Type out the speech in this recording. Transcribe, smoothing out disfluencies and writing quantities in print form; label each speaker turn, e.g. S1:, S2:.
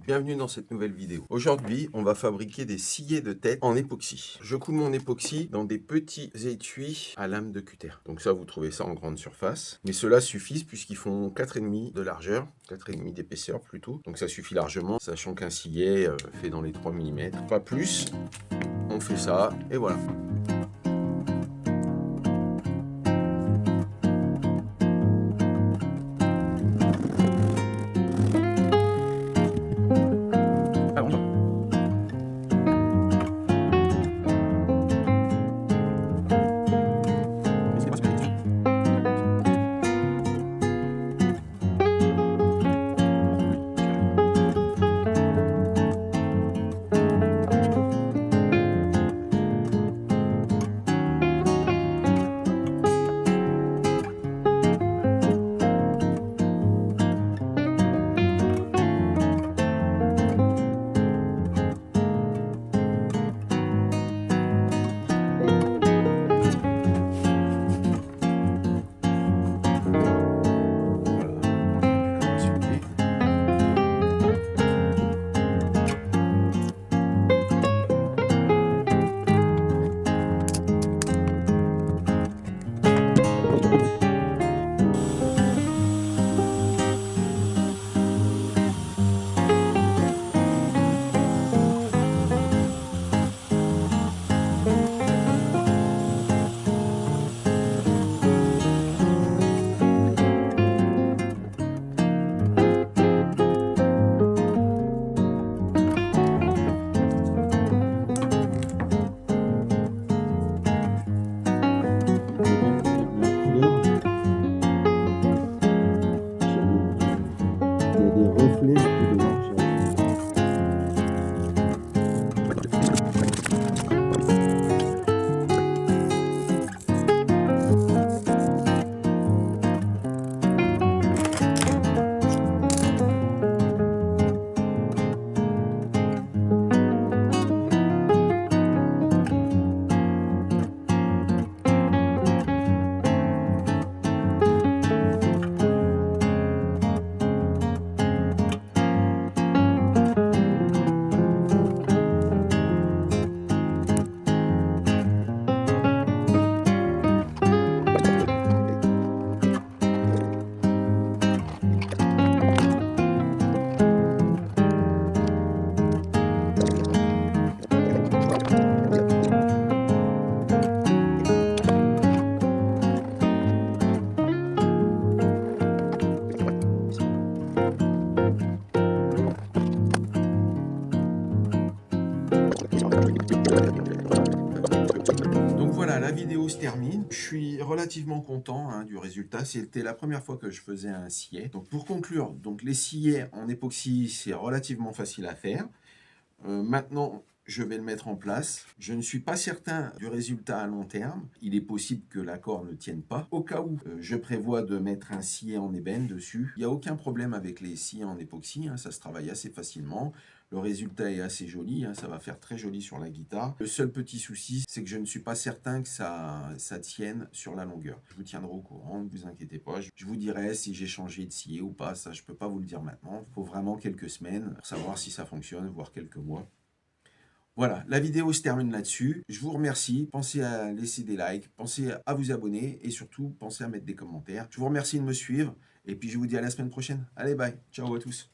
S1: Bienvenue dans cette nouvelle vidéo. Aujourd'hui, on va fabriquer des sillets de tête en époxy. Je coule mon époxy dans des petits étuis à lame de cutter. Donc ça, vous trouvez ça en grande surface. Mais ceux-là suffisent puisqu'ils font 4,5 de largeur, 4,5 d'épaisseur plutôt. Donc ça suffit largement, sachant qu'un sillet fait dans les 3 mm. Pas plus, on fait ça et voilà. Donc voilà, la vidéo se termine. Je suis relativement content du résultat. C'était la première fois que je faisais un sillet. Donc pour conclure, donc les sillets en époxy, c'est relativement facile à faire. Maintenant, je vais le mettre en place. Je ne suis pas certain du résultat à long terme. Il est possible que l'accord ne tienne pas. Au cas où, je prévois de mettre un sillet en ébène dessus. Il n'y a aucun problème avec les sillets en époxy, ça se travaille assez facilement. Le résultat est assez joli, ça va faire très joli sur la guitare. Le seul petit souci, c'est que je ne suis pas certain que ça tienne sur la longueur. Je vous tiendrai au courant, ne vous inquiétez pas. Je vous dirai si j'ai changé de sillet ou pas. Ça, je ne peux pas vous le dire maintenant. Il faut vraiment quelques semaines pour savoir si ça fonctionne, voire quelques mois. Voilà, la vidéo se termine là-dessus. Je vous remercie. Pensez à laisser des likes, pensez à vous abonner et surtout, pensez à mettre des commentaires. Je vous remercie de me suivre et puis je vous dis à la semaine prochaine. Allez, bye. Ciao à tous.